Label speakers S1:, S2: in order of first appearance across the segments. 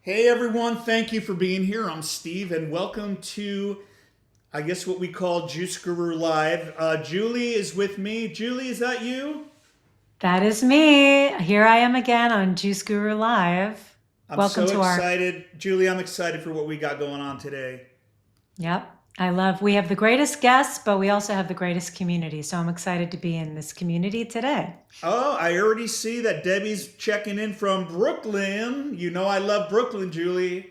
S1: Hey everyone, thank you for being here. I'm Steve and welcome to, I guess what we call Juice Guru Live. Julie is with me. Julie, is that you?
S2: That is me. Here I am again on Juice Guru Live.
S1: I'm
S2: Welcome
S1: so
S2: to our,
S1: excited. Julie, I'm excited for what we got going on today.
S2: yep. We have the greatest guests, but we also have the greatest community. So I'm excited to be in this community today.
S1: Oh, I already see that Debbie's checking in from Brooklyn. You know I love Brooklyn, Julie.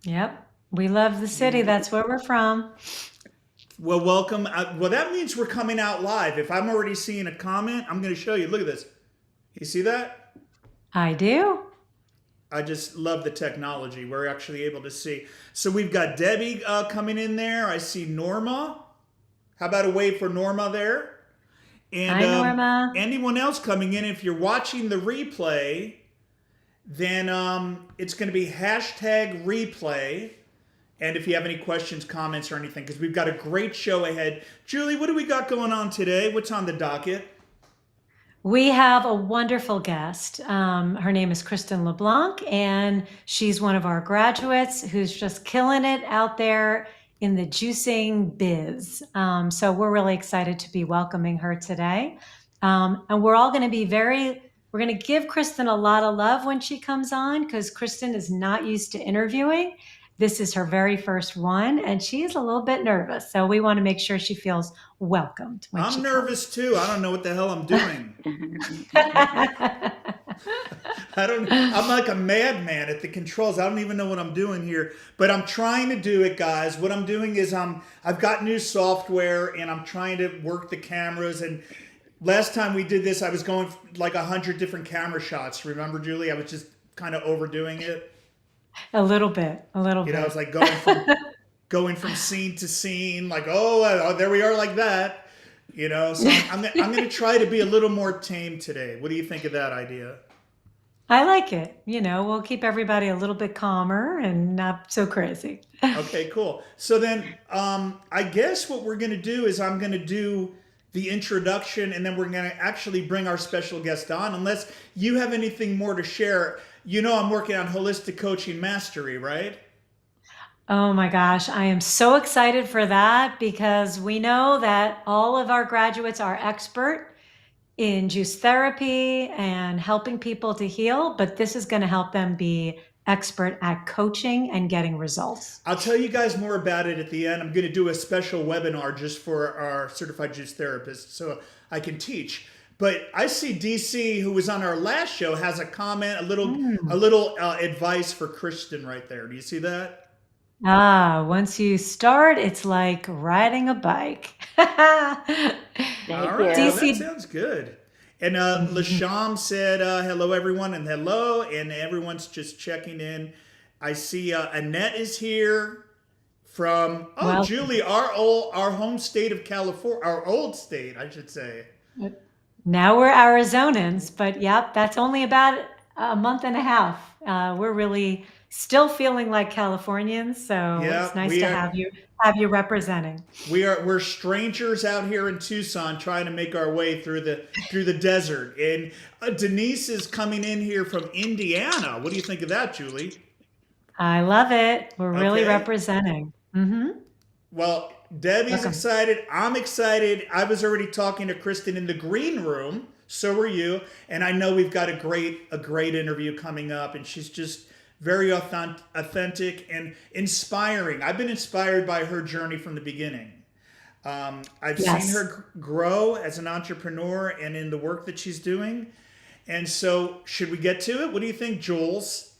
S2: Yep. We love the city. That's where we're from.
S1: Well, welcome. Well, that means we're coming out live. If I'm already seeing a comment, I'm going to show you. Look at this. You see that?
S2: I do.
S1: I just love the technology. We're actually able to see. So we've got Debbie coming in there. I see Norma. How about a wave for Norma there? And
S2: Hi, Norma.
S1: anyone else coming in, if you're watching the replay, then it's going to be hashtag replay. And if you have any questions, comments, or anything, because we've got a great show ahead. Julie, what do we got going on today? What's on the docket?
S2: We have a wonderful guest. Her name is Christen LeBlanc, and she's one of our graduates who's just killing it out there in the juicing biz. So we're really excited to be welcoming her today. And we're all going to be we're going to give Christen a lot of love when she comes on because Christen is not used to interviewing. This is her very first one, and she's a little bit nervous. So we want to make sure she feels welcomed when
S1: I'm
S2: she
S1: nervous too. I don't know what the hell I'm doing.
S2: comes.
S1: I'm like a madman at the controls. I don't even know what I'm doing here, but I'm trying to do it, guys. What I'm doing is I've got new software and I'm trying to work the cameras. And last time we did this, I was going like 100 different camera shots. Remember, Julie? I was just kind of overdoing it.
S2: A little bit, a little
S1: You know,
S2: bit.
S1: it's like going from scene to scene, like, oh, there we are, like that. You know, so I'm going to try to be a little more tame today. What do you think of that idea?
S2: I like it. We'll keep everybody a little bit calmer and not so crazy.
S1: Okay, cool. So then, I guess what we're going to do is I'm going to do the introduction, and then we're going to actually bring our special guest on. Unless you have anything more to share. You know, I'm working on holistic coaching mastery, right?
S2: Oh my gosh, I am so excited for that because we know that all of our graduates are expert in juice therapy and helping people to heal, but this is going to help them be expert at coaching and getting results.
S1: I'll tell you guys more about it at the end. I'm going to do a special webinar just for our certified juice therapists so I can teach. But I see DC, who was on our last show, has a comment, a little advice for Christen right there. Do you see that?
S2: Once you start, it's like riding a bike.
S1: All
S3: Thank
S1: right, well,
S3: you.
S1: that
S2: DC.
S1: sounds good. And Lasham said, hello, everyone, and hello, and everyone's just checking in. I see Annette is here from,
S2: Well,
S1: Julie, our home state of California, our old state, I should say.
S2: now we're Arizonans, but yep, that's only about a month and a half. We're really still feeling like Californians, so it's
S1: Yeah,
S2: nice
S1: we
S2: to
S1: are.
S2: have you representing.
S1: We're strangers out here in Tucson trying to make our way through the desert. And Denise is coming in here from Indiana. What do you think of that, Julie?
S2: I love it. We're really
S1: Okay.
S2: representing.
S1: Well, Debbie's
S2: Welcome.
S1: excited. I'm excited. I was already talking to Kristen in the green room. So were you. And I know we've got a great interview coming up. And she's just very authentic and inspiring. I've been inspired by her journey from the beginning. I've seen
S2: Yes.
S1: her grow as an entrepreneur and in the work that she's doing. And so, should we get to it? What do you think, Jules?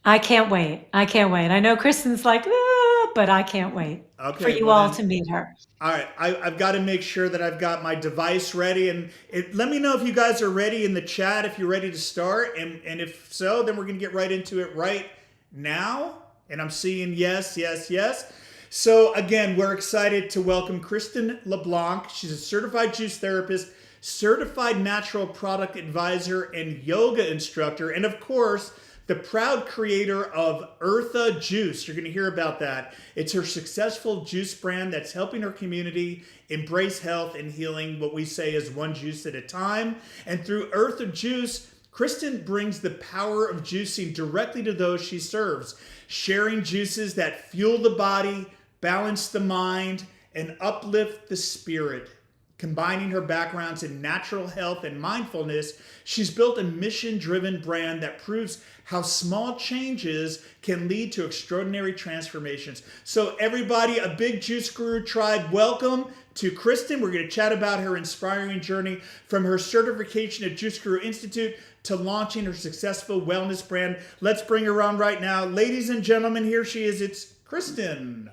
S2: I can't wait. I can't wait. I know Kristen's like, "Ah," but I can't wait for
S1: Okay,
S2: you
S1: well
S2: all
S1: then,
S2: to meet her.
S1: all right. I've got to make sure that I've got my device ready, and let me know if you guys are ready in the chat. If you're ready to start, and if so, then we're gonna get right into it right now. And I'm seeing yes, yes, yes. So again, we're excited to welcome Christen LeBlanc. She's a certified juice therapist, certified natural product advisor, and yoga instructor, and of course, the proud creator of Eartha Juice. You're going to hear about that. It's her successful juice brand that's helping her community embrace health and healing, what we say is one juice at a time. And through Eartha Juice, Christen brings the power of juicing directly to those she serves, sharing juices that fuel the body, balance the mind, and uplift the spirit. Combining her backgrounds in natural health and mindfulness, she's built a mission driven brand that proves how small changes can lead to extraordinary transformations. So, everybody, a big Juice Guru tribe, welcome to Christen. We're going to chat about her inspiring journey from her certification at Juice Guru Institute to launching her successful wellness brand. Let's bring her on right now. Ladies and gentlemen, here she is. It's Christen.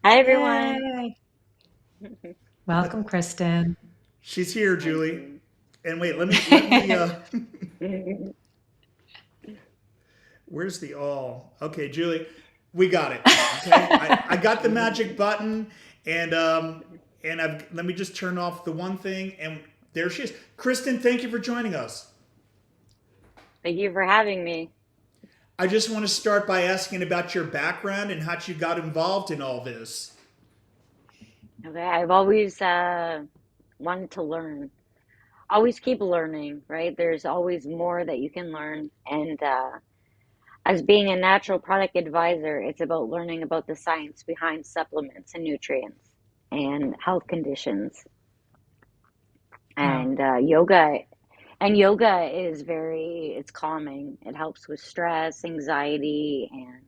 S3: Hi, everyone.
S2: Yay. Welcome, Christen.
S1: She's here,
S3: Thank
S1: Julie.
S3: you.
S1: And wait, let me where's the all? Okay, Julie, we got it. Okay, I got the magic button, and let me just turn off the one thing, and there she is. Christen, thank you for joining us.
S3: Thank you for having me.
S1: I just want to start by asking about your background and how you got involved in all this.
S3: Okay, I've always wanted to learn. Always keep learning, right? There's always more that you can learn. And as being a natural product advisor, it's about learning about the science behind supplements and nutrients and health conditions.
S2: Wow.
S3: And yoga is it's calming. It helps with stress, anxiety, and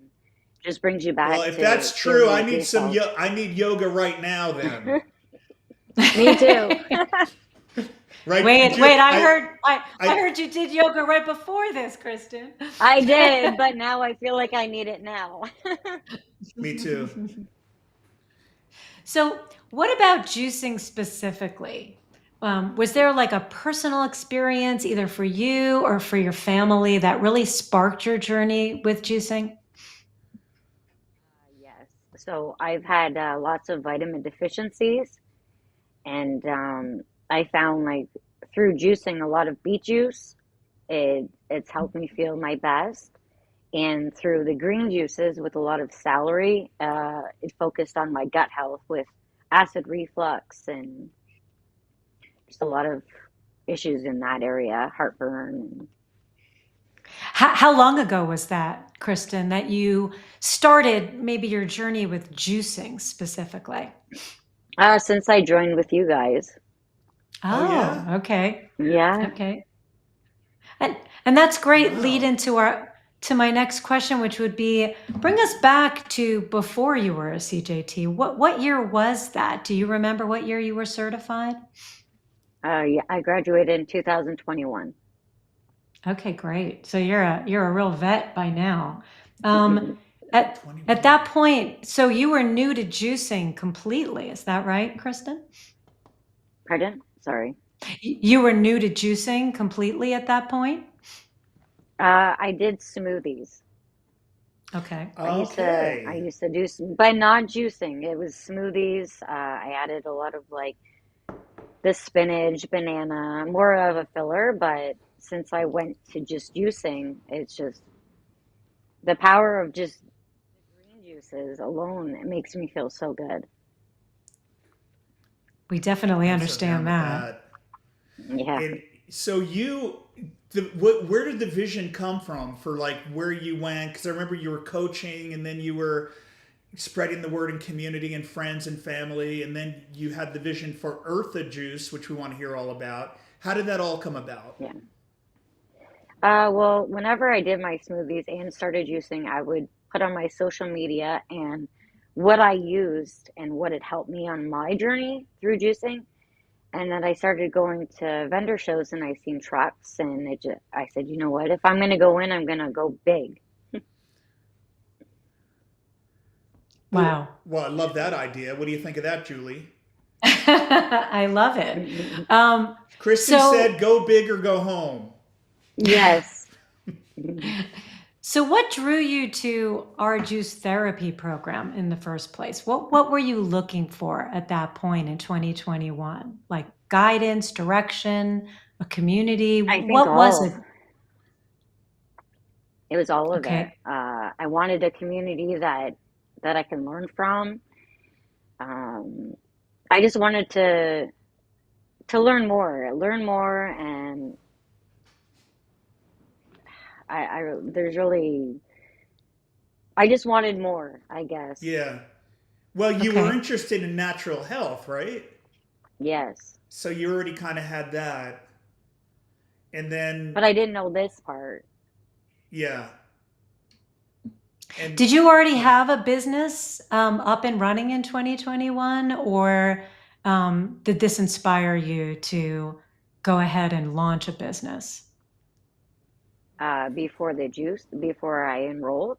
S3: just brings you
S1: Well,
S3: back
S1: if
S3: to
S1: that's true,
S3: feeling
S1: I
S3: like
S1: need
S3: yourself.
S1: I need yoga right now. Then,
S3: Me too.
S1: right?
S2: Wait, I
S1: I,
S2: heard you did yoga right before this, Christen.
S3: I did, but now I feel like I need it now.
S1: me too.
S2: So, what about juicing specifically? Was there like a personal experience, either for you or for your family, that really sparked your journey with juicing?
S3: Yes. So I've had lots of vitamin deficiencies, and I found like through juicing a lot of beet juice, it's helped me feel my best. And through the green juices with a lot of celery, it focused on my gut health with acid reflux and just a lot of issues in that area, heartburn.
S2: How long ago was that, Christen, that you started maybe your journey with juicing specifically?
S3: Since I joined with you guys.
S1: Oh
S2: Oh,
S1: yeah.
S2: okay.
S3: Yeah.
S2: Okay. And and that's great lead
S1: Wow.
S2: into our to my next question, which would be bring us back to before you were a CJT. What year was that? Do you remember what year you were certified?
S3: Yeah, I graduated in 2021.
S2: Okay, great. So you're a real vet by now. At that point, so you were new to juicing completely. Is that right, Christen?
S3: Pardon? Sorry.
S2: You were new to juicing completely at that point?
S3: I did smoothies.
S2: Okay.
S3: I
S1: Okay.
S3: used to do, but not juicing. It was smoothies. I added a lot of like the spinach, banana, more of a filler. But since I went to just juicing, it's just the power of just the green juices alone. It makes me feel so good.
S2: We definitely
S1: I'm so down
S2: understand
S1: with
S2: that.
S1: that.
S3: Yeah.
S1: And so where did the vision come from for like where you went? Because I remember you were coaching, and then you were spreading the word in community and friends and family, and then you had the vision for Eartha Juice, which we want to hear all about. How did that all come about?
S3: Yeah. Well, whenever I did my smoothies and started juicing, I would put on my social media and what I used and what it helped me on my journey through juicing. And then I started going to vendor shows and I seen trucks and I said, you know what? If I'm going to go in, I'm going to go big.
S1: Oh,
S2: Wow.
S1: well, I love that idea. What do you think of that, Julie?
S2: I love it. Um,
S1: Christen
S2: so
S1: said, "Go big or go home."
S3: Yes.
S2: So, what drew you to our juice therapy program in the first place? What were you looking for at that point in 2021? Like guidance, direction, a community?
S3: I think
S2: What was it?
S3: it was all of it.
S2: Okay.
S3: I wanted a community that I can learn from. Um, I just wanted to learn more and there's really, I just wanted more, I guess.
S1: Yeah. Well, you were
S2: Okay.
S1: interested in natural health, right?
S3: Yes.
S1: So you already kind of had that. And then,
S3: But I didn't know this part.
S1: yeah. And
S2: Did you already
S1: yeah.
S2: have a business up and running in 2021, or did this inspire you to go ahead and launch a business?
S3: Before the juice, before I enrolled,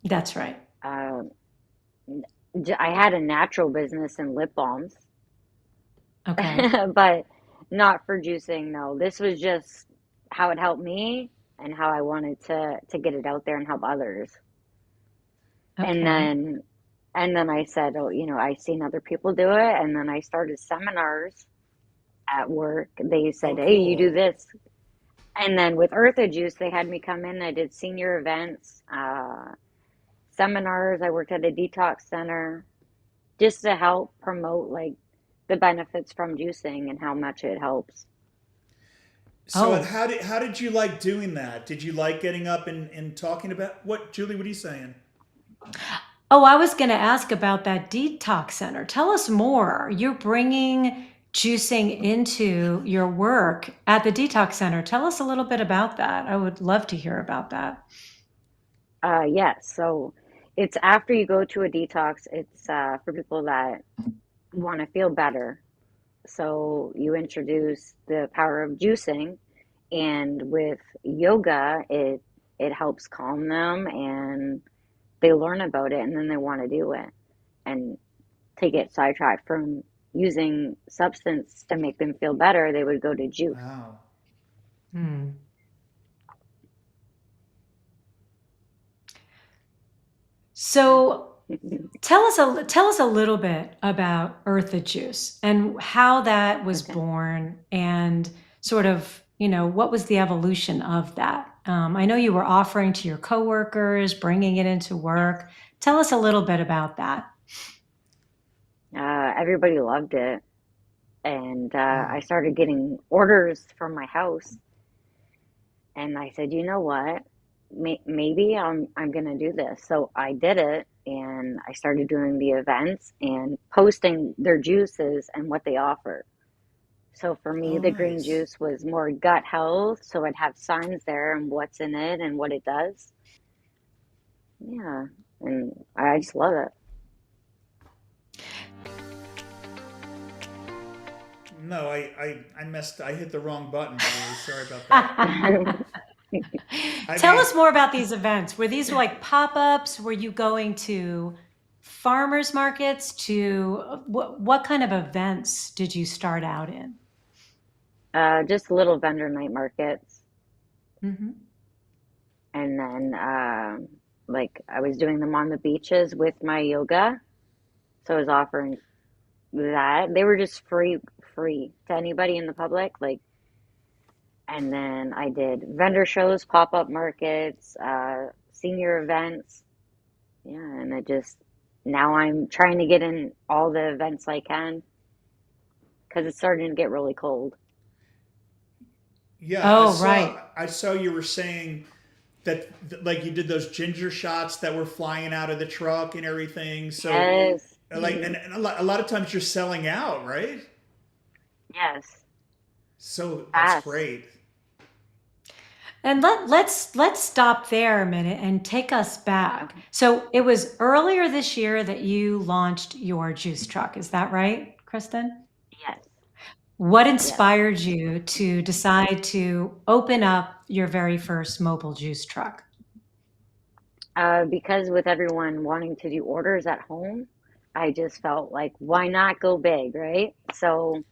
S2: That's right.
S3: uh, I had a natural business in lip balms,
S2: Okay.
S3: but not for juicing. No, this was just how it helped me and how I wanted to get it out there and help others. And
S2: Okay.
S3: then I said, oh, I seen other people do it, and then I started seminars at work. They
S1: Oh,
S3: said, hey, you do
S1: cool.
S3: this. And then with Eartha Juice, they had me come in. I did senior events, seminars. I worked at a detox center just to help promote like the benefits from juicing and how much it helps.
S1: So
S2: Oh,
S1: how did you like doing that? Did you like getting up and talking about what, Julie, what are you saying?
S2: oh, I was going to ask about that detox center. Tell us more. You're bringing juicing into your work at the detox center. Tell us a little bit about that. I would love to hear about that.
S3: Yes, so it's after you go to a detox, it's for people that want to feel better. So you introduce the power of juicing, and with yoga, it helps calm them, and they learn about it, and then they want to do it. And to get sidetracked from using substance to make them feel better, they would go to juice.
S1: Wow.
S2: Hmm. So tell us a little bit about Eartha Juice and how that was
S3: Okay.
S2: born, and sort of, what was the evolution of that? I know you were offering to your coworkers, bringing it into
S3: Yes.
S2: work. Tell us a little bit about that.
S3: Everybody loved it. And
S1: Hmm.
S3: I started getting orders from my house. And I said, you know what? Maybe I'm gonna do this. So I did it, and I started doing the events and posting their juices and what they offer. So for me,
S1: Oh,
S3: the green
S1: nice.
S3: juice was more gut health, so I'd have signs there and what's in it and what it does. Yeah, and I just love it.
S1: No, I hit the wrong button, Julie. Sorry about that. I
S2: Tell
S1: mean,
S2: us more about these events. Were these like pop-ups? Were you going to farmers markets? To what kind of events did you start out in?
S3: Just little vendor night markets,
S2: Hmm.
S3: and then like I was doing them on the beaches with my yoga, so I was offering that. They were just free to anybody in the public, like. And then I did vendor shows, pop-up markets, senior events. Yeah, and it just now I'm trying to get in all the events I can because it's starting to get really cold.
S1: yeah, I
S2: Oh,
S1: saw
S2: right.
S1: I saw you were saying that like you did those ginger shots that were flying out of the truck and everything. So
S3: Yes.
S1: like and a lot of times you're selling out, right?
S3: Yes.
S1: So that's
S3: Fast.
S1: great.
S2: And let's stop there a minute and take us back.
S3: Okay.
S2: So it was earlier this year that you launched your juice truck. Is that right, Kristen?
S3: Yes.
S2: What
S3: Yes.
S2: inspired you to decide to open up your very first mobile juice truck?
S3: Because with everyone wanting to do orders at home, I just felt like, why not go big, right? So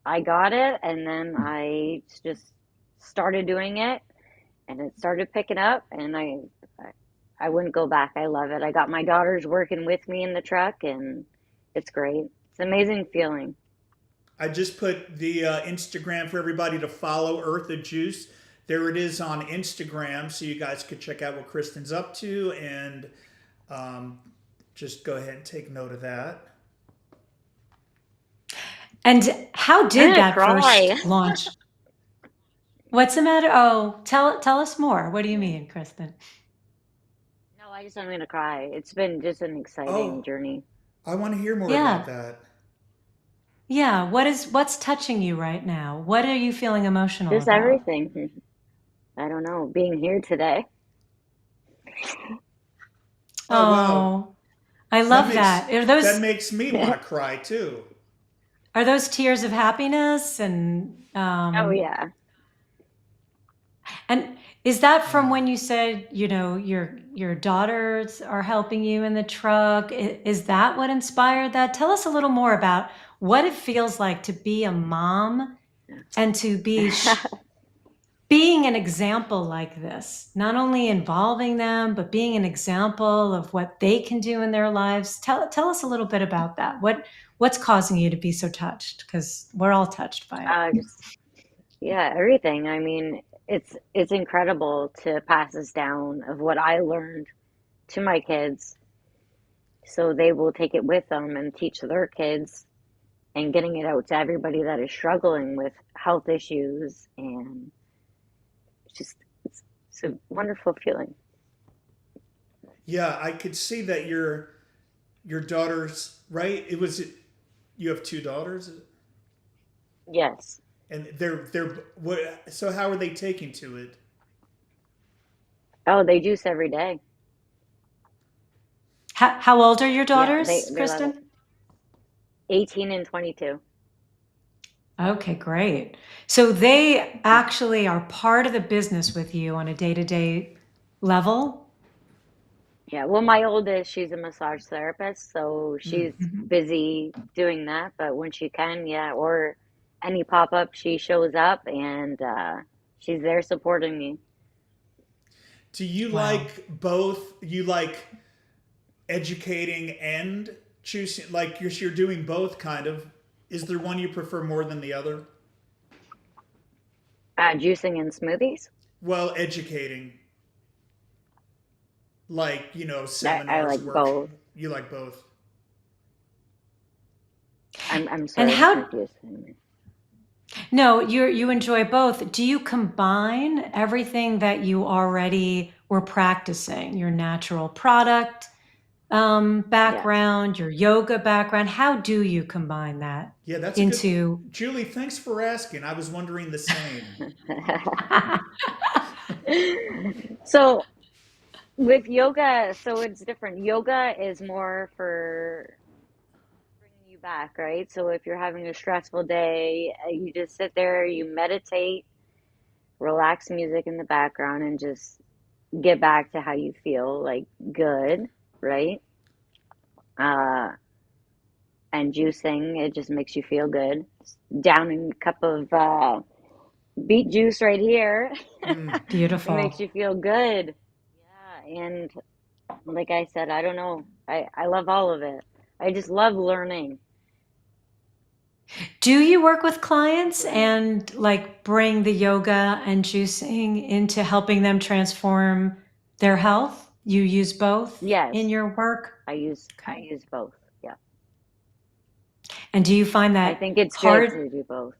S3: I got it, and then I just started doing it, and it started picking up, and I wouldn't go back. I love it. I got my daughters working with me in the truck, and it's great. It's an amazing feeling.
S1: I just put the Instagram for everybody to follow Eartha Juice. There it is on Instagram, so you guys could check out what Kristen's up to and um, just go ahead and take note of that.
S2: And how
S3: I'm
S2: did
S3: gonna
S2: that
S3: cry.
S2: first launch? What's the matter? Oh, tell us more. What do you
S3: Yeah.
S2: mean, Kristen?
S3: No, I'm gonna cry. It's been just an exciting
S1: Oh,
S3: journey.
S1: I want to hear more about
S2: Yeah.
S1: that.
S2: Yeah. What's touching you right now? What are you feeling emotional
S3: Just
S2: about?
S3: everything. I don't know, being here today.
S1: Oh, wow.
S2: Oh, I
S1: That
S2: love
S1: makes
S2: that.
S1: that makes me want to cry too.
S2: Are those tears of happiness
S3: Oh yeah.
S2: and is that from
S1: Yeah.
S2: when you said, your daughters are helping you in the truck? Is that what inspired that? Tell us a little more about what it feels like to be a mom and to be being an example like this, not only involving them, but being an example of what they can do in their lives. Tell us a little bit about that. What's causing you to be so touched? Because we're all touched by it.
S3: Just yeah, everything. I mean, it's incredible to pass this down of what I learned to my kids, so they will take it with them and teach their kids, and getting it out to everybody that is struggling with health issues, and it's just it's a wonderful feeling.
S1: Yeah, I could see that your daughters, right? You have two daughters,
S3: Yes.
S1: and they're what? So how are they taking to it?
S3: Oh, they juice every day.
S2: How old are your
S3: Yeah,
S2: daughters,
S3: they love it.
S2: Kristen?
S3: 18 and 22.
S2: Okay, great. So they actually are part of the business with you on a day-to-day level?
S3: Yeah, well, my oldest, she's a massage therapist, so she's
S1: Mm.
S2: Mhm.
S3: busy doing that. But when she can, yeah, or any pop up, she shows up, and she's there supporting me.
S1: Do you
S2: Wow.
S1: like both? You like educating and choosing? Like you're doing both, kind of. Is there one you prefer more than the other?
S3: Juicing and smoothies.
S1: Well, educating, like
S3: I
S1: seminars,
S3: like
S1: work.
S3: both.
S1: You like both?
S3: I'm
S2: And
S3: sorry, I'm
S2: how
S3: confused.
S2: No, you enjoy both. Do you combine everything that you already were practicing, your natural product
S3: Yes.
S2: background, your yoga background? How do you combine that
S1: Yeah, that's a good.
S2: into?
S1: Julie, thanks for asking. I was wondering the same.
S3: So with yoga, so it's different. Yoga is more for bringing you back, right? So if you're having a stressful day, you just sit there, you meditate, relax music in the background, and just get back to how you feel like good, right? Uh, and juicing, it just makes you feel good. Down in a cup of beet juice right here.
S1: Mm.
S3: It makes
S2: Beautiful.
S3: you feel good. Yeah, and like I said, I don't know. I love all of it. I just love learning.
S2: Do you work with clients
S3: Learning.
S2: and like bring the yoga and juicing into helping them transform their health? You use both in
S3: Yes,
S2: your work?
S3: I
S2: Okay.
S3: use both. Yeah.
S2: And do you find
S3: I
S2: that
S3: think it's good
S2: hard?
S3: to do both.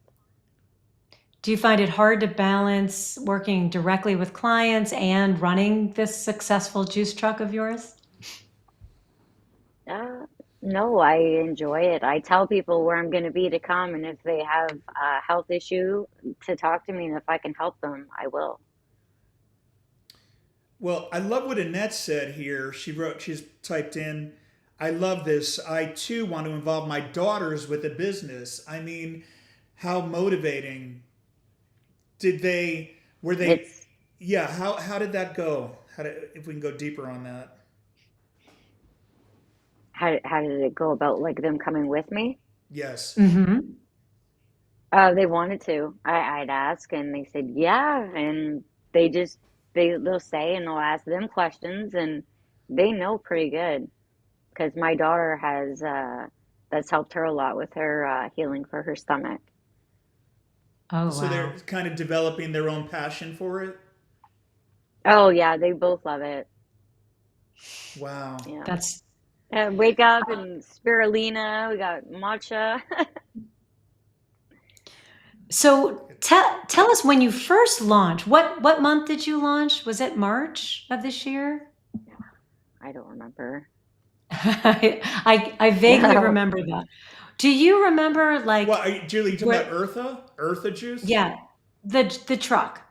S2: Do you find it hard to balance working directly with clients and running this successful juice truck of yours?
S3: Uh, no, I enjoy it. I tell people where I'm going to be to come, and if they have a health issue, to talk to me, and if I can help them, I will.
S1: Well, I love what Annette said here. She's typed in, I love this. I too want to involve my daughters with the business. I mean, how motivating. Were they,
S3: It's
S1: yeah, how did that go? If we can go deeper on that.
S3: how did it go about like them coming with me?
S1: Yes.
S2: Mm-hmm.
S3: They wanted to. I'd ask, and they said yeah, and they just they'll say, and they'll ask them questions, and they know pretty good because my daughter has that's helped her a lot with her healing for her stomach.
S2: Oh,
S1: So they're
S2: wow.
S1: kind of developing their own passion for it.
S3: Oh yeah, they both love it.
S1: Wow.
S3: Yeah.
S2: That's
S3: Wake up and spirulina. We got matcha.
S2: So tell us when you first launched. What month did you launch? Was it March of this year?
S3: I don't remember.
S2: I vaguely
S3: No.
S2: remember that. Do you remember
S1: Well,
S2: like
S1: Julie, you talking about
S2: where?
S1: Eartha juice?
S2: Yeah, the truck.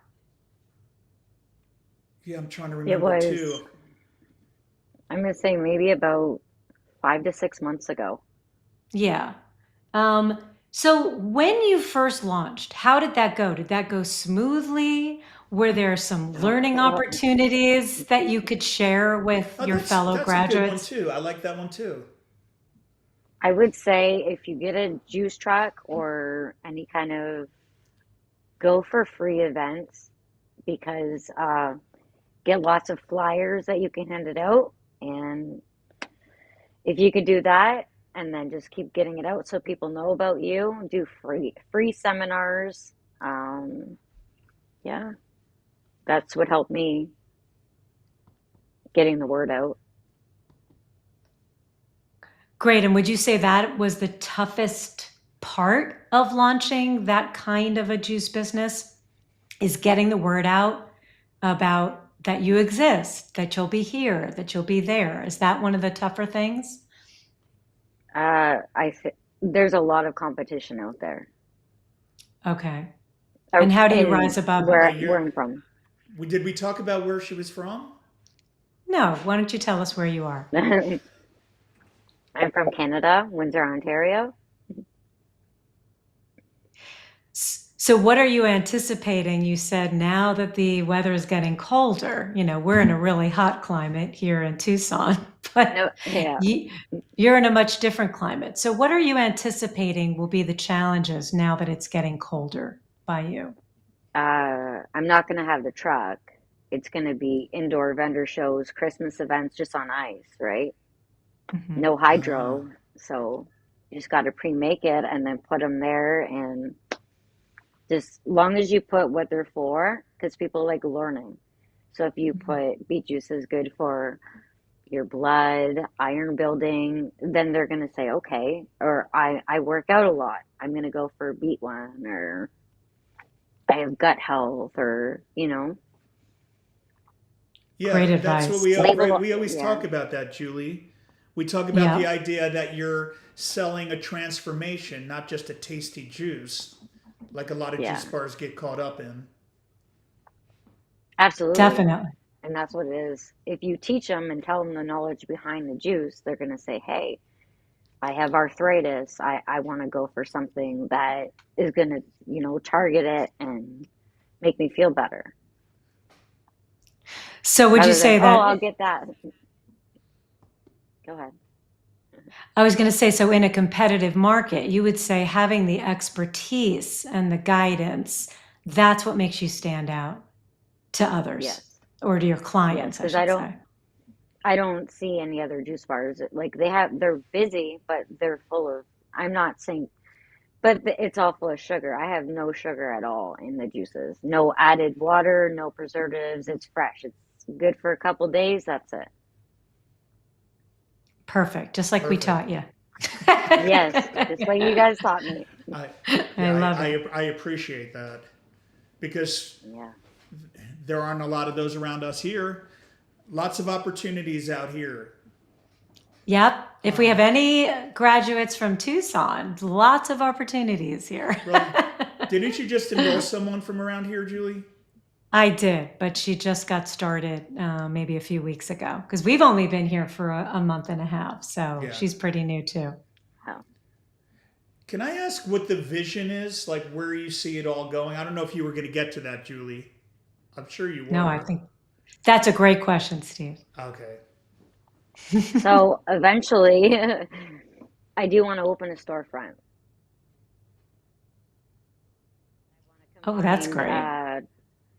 S1: Yeah, I'm trying to
S3: It
S1: remember
S3: was,
S1: too.
S3: I'm gonna say maybe about 5 to 6 months ago.
S2: Yeah. Um, so when you first launched, how did that go? Did that go smoothly? Were there some learning
S3: Well,
S2: opportunities that you could share with
S1: Oh,
S2: your fellow
S1: that's a good one
S2: graduates?
S1: too. I like that one too.
S3: I would say if you get a juice truck or any kind of, go for free events, because get lots of flyers that you can hand it out. And if you could do that and then just keep getting it out so people know about you, do free seminars. Um, yeah, that's what helped me getting the word out.
S2: Great. And would you say that was the toughest part of launching that kind of a juice business is getting the word out about that you exist, that you'll be here, that you'll be there? Is that one of the tougher things?
S3: There's a lot of competition out there,
S2: Okay. And how do you
S3: in
S2: rise above it?
S1: Wait,
S3: where I'm from.
S1: did we talk about where she was from?
S2: No, why don't you tell us where you are?
S3: I'm from Canada, Windsor, Ontario.
S2: So, what are you anticipating? You said now that the weather is getting colder, we're in a really hot climate here in Tucson, but
S3: No, yeah.
S2: you, you're in a much different climate. So, what are you anticipating will be the challenges now that it's getting colder by you?
S3: I'm not going to have the truck. It's going to be indoor vendor shows, Christmas events just on ice, right?
S2: Mhm.
S3: No
S1: Uh,
S3: hydro. So you just got to pre-make it and then put them there. And just long as you put what they're for, because people like learning. So if you
S2: Mhm.
S3: put beet juice is good for your blood, iron building, then they're going to say, okay, or I work out a lot. I'm going to go for a beet one, or I have gut health, or,
S2: Great
S1: yeah, that's what
S2: advice.
S3: label,
S1: we always
S3: yeah,
S1: talk about that, Julie. We talk about the
S2: Yeah,
S1: idea that you're selling a transformation, not just a tasty juice, like a lot of
S3: yeah,
S1: juice bars get caught up in.
S3: absolutely.
S2: definitely.
S3: And that's what it is. If you teach them and tell them the knowledge behind the juice, they're going to say, hey, I have arthritis. I want to go for something that is going to, target it and make me feel better
S2: So, would you
S3: rather than,
S2: say
S3: oh,
S2: that?
S3: I'll get that. Go ahead.
S2: I was going to say, so in a competitive market, you would say having the expertise and the guidance, that's what makes you stand out to others
S3: Yes.
S2: or to your
S3: Yes.
S2: clients, I
S3: Because
S2: should say.
S3: I don't see any other juice bars. Like they're busy, but they're full of, I'm not saying, but it's all full of sugar. I have no sugar at all in the juices. No added water, no preservatives. It's fresh. It's good for a couple days. That's it.
S2: Perfect. Just like we
S1: Perfect.
S2: taught you.
S3: Yes, just like you guys taught me.
S1: I
S2: I
S1: yeah,
S2: love it.
S1: I appreciate that because
S3: Yeah.
S1: there aren't a lot of those around us here. Lots of opportunities out here.
S2: Yep. If we have any graduates from Tucson, lots of opportunities here.
S1: Well, didn't you just enroll someone from around here, Julie?
S2: I did, but she just got started maybe a few weeks ago because we've only been here for a month and a half. So
S1: Yeah.
S2: she's pretty new too.
S3: Oh.
S1: Can I ask what the vision is, like where you see it all going? I don't know if you were going to get to that, Julie. I'm sure you
S2: No, I
S1: were.
S2: think that's a great question, Steve.
S1: Okay.
S3: So eventually, I do want to open a storefront.
S2: Oh, that's
S3: Combine,
S2: great.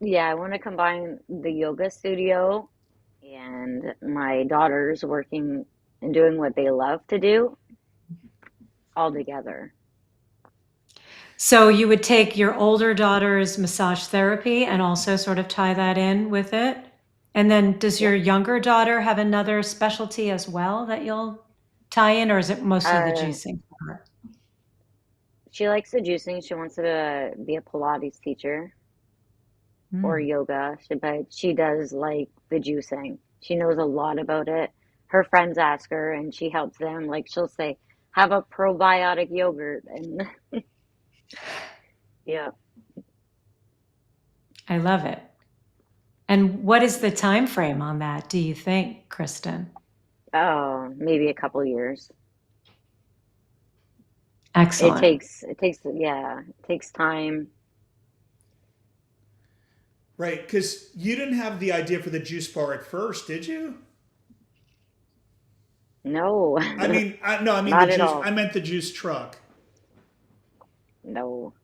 S3: yeah, I want to combine the yoga studio and my daughters working and doing what they love to do all together.
S2: So you would take your older daughter's massage therapy and also sort of tie that in with it? And then does
S3: Yeah.
S2: your younger daughter have another specialty as well that you'll tie in, or is it mostly the
S3: Uh,
S2: juicing for her?
S3: She likes the juicing. She wants to be a Pilates teacher or
S2: Mm.
S3: yoga, but she does like the juicing. She knows a lot about it. Her friends ask her and she helps them. Like she'll say, have a probiotic yogurt. And yeah.
S2: I love it. And what is the time frame on that, do you think, Kristen?
S3: Oh, maybe a couple years.
S2: Excellent.
S3: Yeah, it takes time.
S1: Right, because you didn't have the idea for the juice bar at first, did you?
S3: No,
S1: No, I mean the
S3: not at
S1: juice.
S3: all.
S1: I meant the juice truck,
S3: No,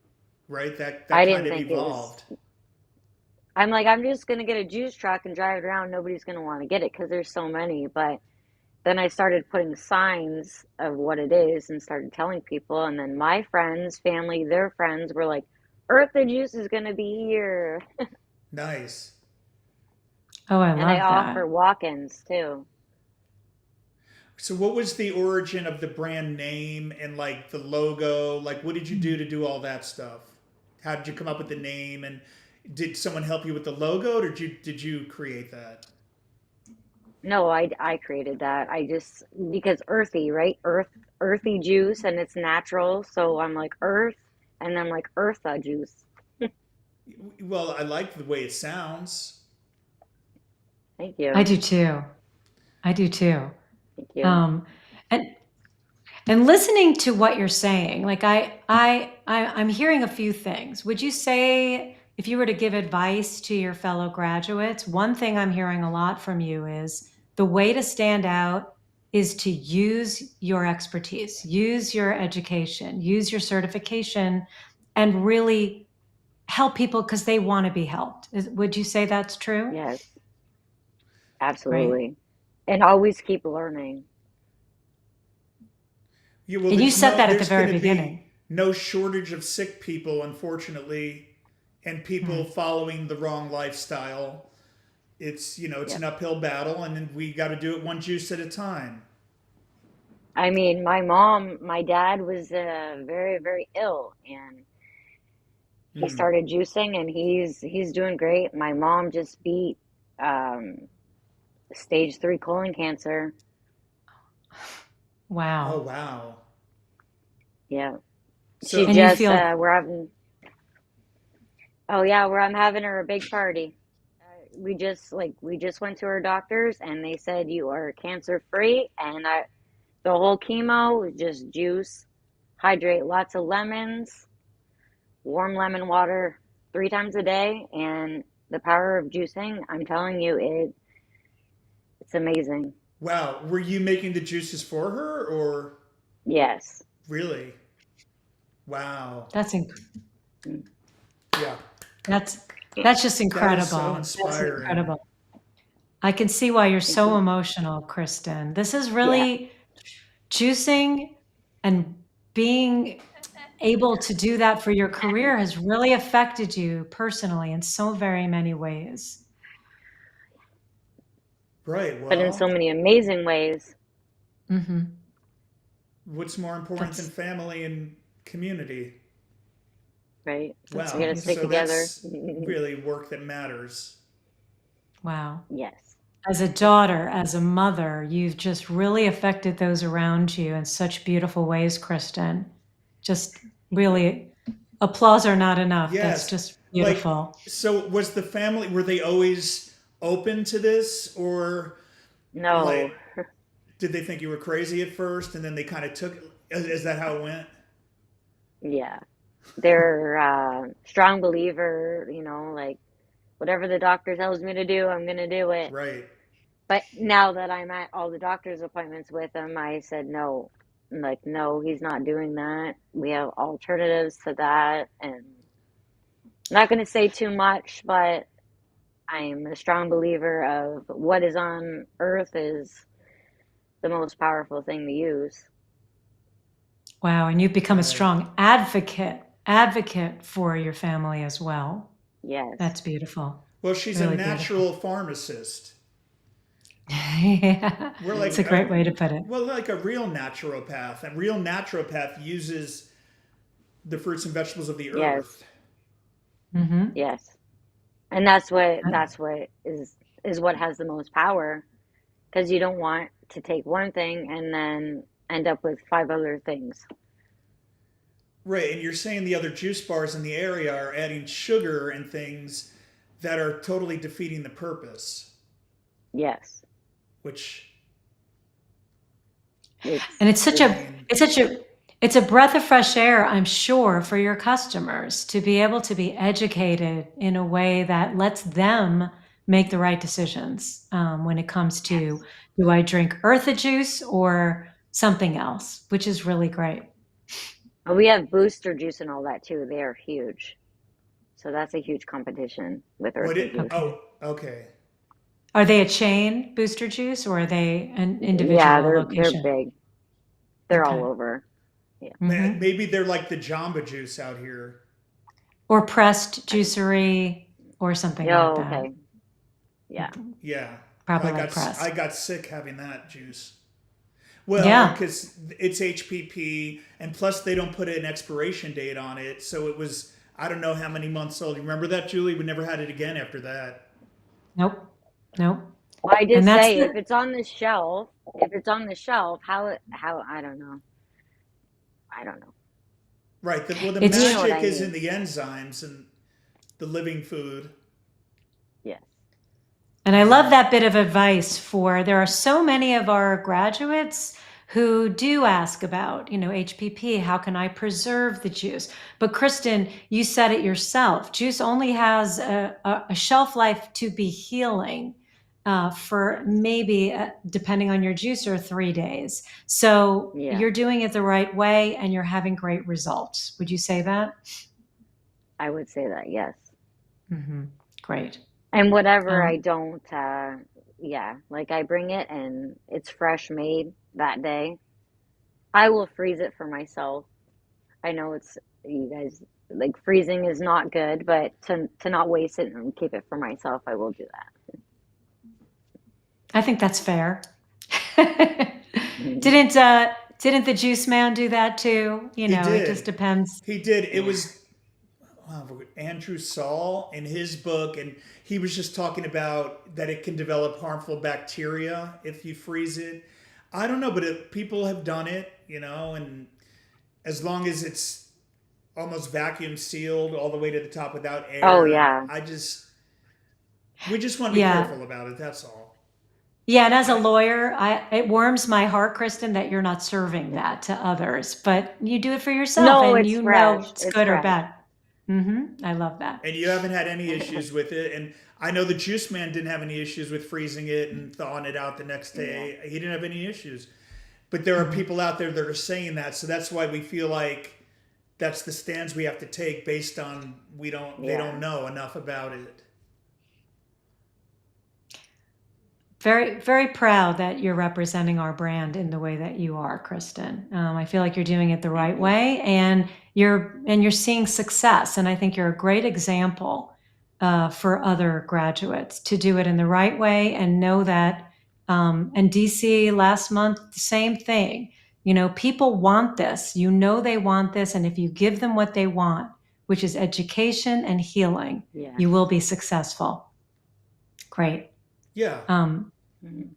S1: right? That
S3: I
S1: kind
S3: didn't
S1: of
S3: think it was.
S1: evolved.
S3: I'm like, I'm just gonna get a juice truck and drive it around. Nobody's gonna want to get it because there's so many. But then I started putting signs of what it is and started telling people. And then my friends, family, their friends were like, Eartha Juice is gonna be here.
S1: Nice.
S2: Oh, I
S3: And I
S2: love
S3: offer
S2: that.
S3: walk-ins too.
S1: So, what was the origin of the brand name and like the logo? Like, what did you do to do all that stuff? How did you come up with the name? And did someone help you with the logo, or did you create that?
S3: No, I created that. I just because earthy, right? Earthy juice and it's natural. So I'm like earth and then like Eartha juice.
S1: Well, I like the way it sounds.
S3: Thank
S2: I
S3: you.
S2: do too. I do too.
S3: Thank you.
S2: Um, and and listening to what you're saying, like I'm hearing a few things. Would you say if you were to give advice to your fellow graduates, one thing I'm hearing a lot from you is the way to stand out is to use your expertise, use your education, use your certification, and really help people because they want to be helped. Would you say that's true?
S3: Yes,
S2: Great.
S3: absolutely. And always keep learning.
S1: Yeah, well,
S2: And you said that at the
S1: there's
S2: very
S1: going to
S2: beginning.
S1: be no shortage of sick people, unfortunately, and
S2: Hmm.
S1: people following the wrong lifestyle. It's
S3: Yep.
S1: an uphill battle, and then we got to do it one juice at a time.
S3: I mean, my dad was very, very ill and he
S1: Hmm.
S3: started juicing and he's doing great. My mom just beat um stage 3 colon cancer.
S1: Oh
S2: Wow.
S1: wow.
S3: Yeah. She
S1: So
S2: And you
S3: just
S2: feel
S3: we're having oh yeah, where I'm having her a big party. We just went to her doctors and they said you are cancer free and the whole chemo was just juice, hydrate lots of lemons, warm lemon water 3 times a day and the power of juicing, I'm telling you it's amazing.
S1: wow, were you making the juices for her, or
S3: Yes.
S1: really? Wow.
S2: that's
S3: Mm.
S1: Yeah,
S2: that's that's just
S1: that is so
S2: incredible. That's
S1: inspiring.
S2: incredible. I can see why you're
S3: Thank
S2: so
S3: you.
S2: emotional, Kristen. This is
S3: Yeah.
S2: really juicing and being able to do that for your career has really affected you personally in so very many ways.
S1: Right.
S3: But in so
S1: Well,
S3: many amazing ways,
S2: Hmm.
S1: what's more important than
S2: That's
S1: family and community?
S3: right?
S2: that's
S3: We got
S1: Wow.
S3: to stick
S1: So
S2: beautiful.
S3: together.
S1: that's really work that matters.
S2: Wow.
S3: Yes.
S2: As a daughter, as a mother, you've just really affected those around you in such beautiful ways, Kristen. Just
S3: Thank you.
S2: really, applause are not enough. That's
S1: Yes.
S2: just
S1: Like,
S2: beautiful.
S1: so was the family, were they always open to this, or
S3: No.
S1: like, did they think you were crazy at first and then they kind of took, is that how it went?
S3: Yeah. They're strong believer, like whatever the doctor tells me to do, I'm gonna do it.
S1: Right.
S3: But now that I'm at all the doctor's appointments with him, I said no. I'm like, no, he's not doing that. We have alternatives to that, and I'm not gonna say too much, but I'm a strong believer of what is on earth is the most powerful thing to use.
S2: Wow. And you've become a
S1: Right.
S2: strong advocate for your family as well.
S3: Yes.
S2: That's beautiful.
S1: Well, she's a
S2: Really beautiful.
S1: natural pharmacist.
S2: Yeah.
S1: We're
S2: It's a
S1: like
S2: great way to put it.
S1: well, like a real naturopath. A real naturopath uses the fruits and vegetables of the
S3: Yes.
S1: earth.
S2: Mm-hmm.
S3: Yes. And that's what is what has the most power, because you don't want to take one thing and then end up with five other things.
S1: Right, and you're saying the other juice bars in the area are adding sugar and things that are totally defeating the purpose,
S3: Yes.
S1: which
S3: It's
S2: And it's such
S1: I
S2: a
S1: mean,
S2: it's such a it's a breath of fresh air, I'm sure, for your customers to be able to be educated in a way that lets them make the right decisions when it comes to,
S3: yes.
S2: do I drink eartha juice or something else, which is really great.
S3: We have booster juice and all that too. They are huge. So that's a huge competition with
S1: what
S3: Eartha
S1: it?
S3: juice.
S2: Okay.
S1: Oh, okay.
S2: Are they a chain booster juice or are they an
S3: Yeah,
S2: individual
S3: they're
S2: location?
S3: big. They're all
S2: Okay.
S3: over. Yeah.
S2: Hmm.
S1: Maybe they're like the Jamba Juice out here.
S2: Or pressed
S3: I,
S2: juicery or something like
S3: oh,
S2: that.
S3: okay. Yeah.
S1: Yeah,
S2: Probably
S1: I
S2: like
S1: got I
S2: pressed.
S1: got sick having that juice. Well,
S2: Yeah.
S1: because it's HPP, and plus they don't put an expiration date on it, so it was I don't know how many months old. You remember that, Julie? We never had it again after that.
S2: Nope. Nope.
S3: Well, I
S2: And
S3: just
S2: that's
S3: say
S2: the,
S3: if it's on the shelf, how I don't know. I don't know.
S1: Right. Well, the
S2: it's
S3: You know what
S1: magic
S3: I
S1: is in
S3: mean.
S1: the enzymes and the living food.
S3: Yes.
S2: And I love
S1: And
S2: that bit of advice for there are so many of our graduates who do ask about, HPP, how can I preserve the juice? But Kristen, you said it yourself. Juice only has a shelf life to be healing for
S3: Yes.
S2: maybe, depending on your juicer, 3 days. So
S3: Yeah.
S2: you're doing it the right way and you're having great results. Would you say that?
S3: I would say that. Yes.
S2: Hmm. Great.
S3: And whatever I
S2: Um,
S3: don't, yeah, like I bring it and it's fresh made that day. I will freeze it for myself. I know it's you guys like freezing is not good, but to not waste it and keep it for myself, I will do
S2: I think that's fair.
S3: that.
S2: Didn't the juice man do that too?
S1: he
S2: It just
S1: did.
S2: depends.
S1: He did. It
S3: Yeah.
S1: was Andrew Saul in his book, and he was just talking about that it can develop harmful bacteria if you freeze it. I don't know, but people have done it, and as long as it's almost vacuum sealed all the way to the top without
S3: Oh
S1: air,
S3: yeah.
S1: we just want to be
S2: Yeah.
S1: careful about it. That's all.
S2: Yeah, and as a
S1: I
S2: lawyer, it warms my heart, Kristen, that you're not serving that to others, but you do it for yourself
S3: No,
S2: and
S3: it's
S2: you know
S3: fresh.
S2: it's
S3: It's
S2: good or
S3: fresh.
S2: bad. I love that.
S1: and you haven't had any issues with it, and I know the juice man didn't have any issues with freezing it and thawing it out the next
S3: Yeah.
S1: day. He didn't have any issues. But there are
S2: Hmm.
S1: people out there that are saying that, so that's why we feel like that's the stands we have to take based on they
S3: Yeah.
S1: don't know enough about it.
S2: Very, very proud that you're representing our brand in the way that you are, Kristen. I feel like you're doing it the
S3: Thank
S2: right
S3: you.
S2: way, and you're seeing success. And I think you're a great example for other graduates to do it in the right way and know that. And DC last month, the same thing. People want this. They want this, and if you give them what they want, which is education and healing,
S3: Yes.
S2: you will be successful. Great.
S1: Yeah.
S2: Um,
S3: Mhm.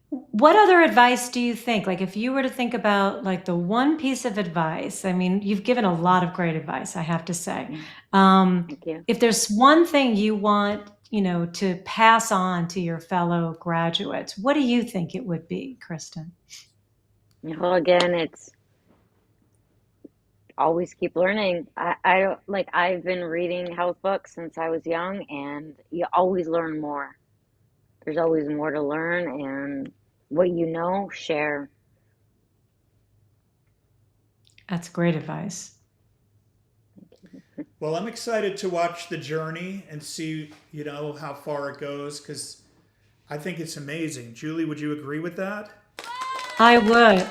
S2: What other advice do you think? Like, if you were to think about like the one piece of advice, I mean, you've given a lot of great advice, I have to say.
S3: Mm.
S2: Um,
S3: Thank you.
S2: if there's one thing you want, to pass on to your fellow graduates, what do you think it would be, Kristen?
S3: Well, again, it's always keep learning. I don't like I've been reading health books since I was young, and you always learn more. There's always more to learn, and what you know, share.
S2: That's great advice.
S1: Well, I'm excited to watch the journey and see, how far it goes because I think it's amazing. Julie, would you agree with that?
S2: I would.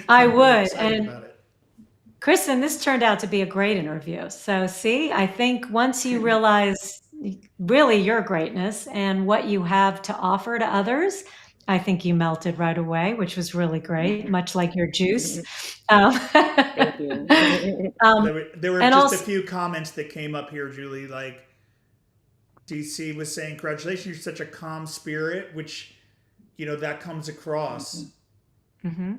S2: I
S1: I'm really
S2: would.
S1: excited
S2: And
S1: about it.
S2: Kristen, this turned out to be a great interview. So, see, I think once you realize really your greatness and what you have to offer to others, I think you melted right away, which was really great, much like your juice. Um,
S3: Thank you.
S1: There were
S2: and
S1: just a
S2: also,
S1: few comments that came up here, Julie. Like DC was saying, "Congratulations, you're such a calm spirit," which that comes across.
S2: mhm,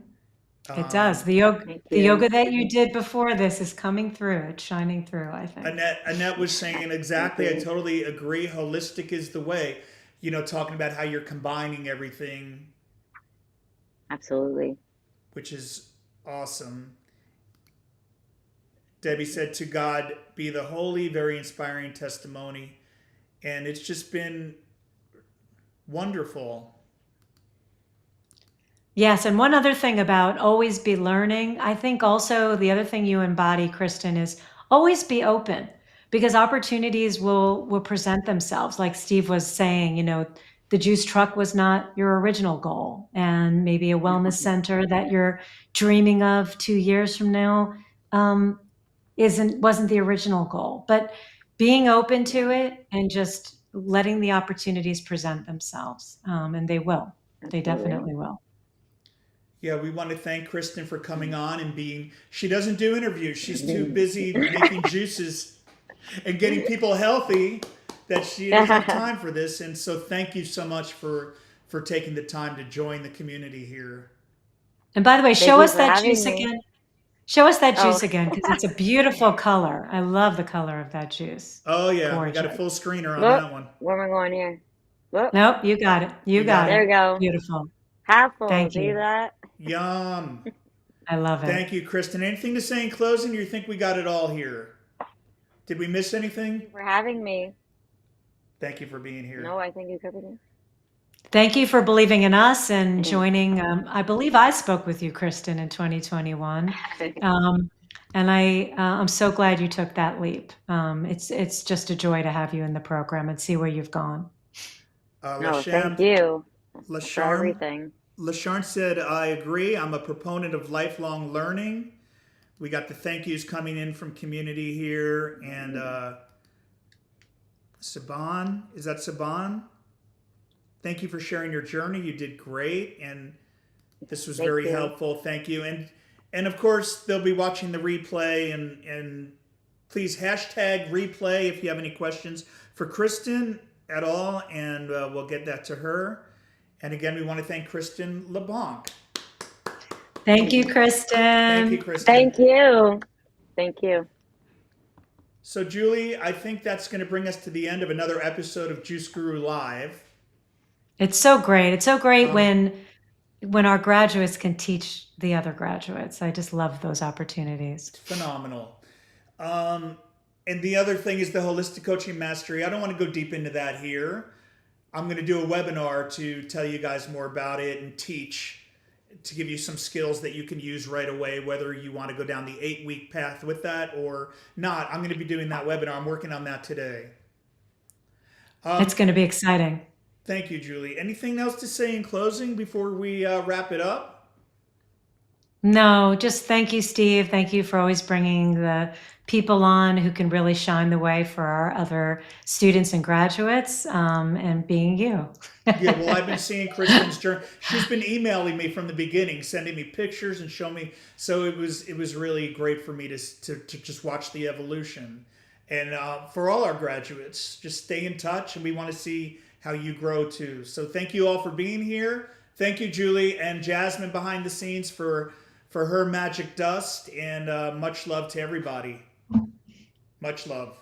S2: it does.
S1: Um,
S3: Thank
S2: The
S3: you.
S2: yoga that you did before this is coming through. It's shining through, I think.
S1: Annette was saying
S3: Thank
S1: exactly. I
S3: you.
S1: totally agree. Holistic is the way. Talking about how you're combining everything,
S3: Absolutely.
S1: which is awesome. Debbie said, "To God be the holy, very inspiring testimony," and it's just been wonderful.
S2: Yes, and one other thing about always be learning, I think also the other thing you embody, Kristen, is always be open because opportunities will present themselves. Like Steve was saying, the juice truck was not your original goal, and maybe a wellness center that you're dreaming of 2 years from now um, wasn't the original goal. But being open to
S3: Yeah,
S2: it and just letting the opportunities present themselves, and they will. They
S3: absolutely.
S2: definitely will.
S1: Yeah, we want to thank Kristen for coming on and being. She doesn't do interviews. She's too busy making juices and getting people healthy that she doesn't have time for this. And so, thank you so much for taking the time to join the community here.
S2: And by the way,
S3: Thank
S2: show
S3: you
S2: us
S3: for
S2: that
S3: having
S2: juice
S3: me.
S2: again. Show us that
S3: Oh,
S2: juice again because it's a beautiful color. I love the color of that juice.
S1: Oh yeah, we got a
S2: Gorgeous.
S1: full screener on
S3: look,
S1: that one.
S3: where am I going here? Look,
S2: Nope, you got it. You
S1: We got
S2: got
S1: it.
S3: there
S2: it.
S3: we go.
S2: Beautiful.
S3: Half full.
S2: Thank
S3: See
S2: you.
S3: that?
S1: Yum.
S2: I love it.
S1: Thank you, Kristen. Anything to say in closing? Or you think we got it all here? Did we miss
S3: Thank
S1: anything?
S3: you for having me.
S1: Thank you for being here.
S3: No, I think you covered
S2: Thank you for believing in us and
S3: it.
S2: joining. I believe I spoke with you, Kristen, in 2021. Um, and I'm so glad you took that leap. It's just a joy to have you in the program and see where you've gone.
S3: No, thank
S1: Lasham,
S3: you for
S1: Lasharm,
S3: everything.
S1: Lasharm said, "I agree. I'm a proponent of lifelong learning." We got the thank yous coming in from community here, and Saban, is that Saban? Thank you for sharing your journey. You did great, and this was
S3: Thank
S1: very
S3: you.
S1: helpful. Thank you, and of course they'll be watching the replay, and please hashtag replay if you have any questions for Kristen at all, and we'll get that to her. And again, we want to thank Kristen LeBlanc.
S2: Thank you,
S1: Thank you,
S2: Kristen.
S1: Kristen.
S3: Thank you. Thank you.
S1: So, Julie, I think that's going to bring us to the end of another episode of Juice Guru Live.
S2: It's so great. It's so great
S1: Um,
S2: when our graduates can teach the other graduates. I just love those opportunities.
S1: Phenomenal. Um, and the other thing is the holistic coaching mastery. I don't want to go deep into that here. I'm going to do a webinar to tell you guys more about it and teach to give you some skills that you can use right away, whether you want to go down the 8-week path with that or not. I'm going to be doing that webinar. I'm working on that today.
S2: It's going to be exciting.
S1: Thank you, Julie. Anything else to say in closing before we wrap it up?
S2: No, just thank you, Steve. Thank you for always bringing the people on who can really shine the way for our other students and graduates, and being you.
S1: Yeah, well, I've been seeing Kristen's journey. She's been emailing me from the beginning, sending me pictures and showing me. So it was really great for me to just watch the evolution. And for all our graduates, just stay in touch, and we want to see how you grow too. So thank you all for being here. Thank you, Julie and Jasmine behind the scenes for her magic dust, and much love to everybody. Much love.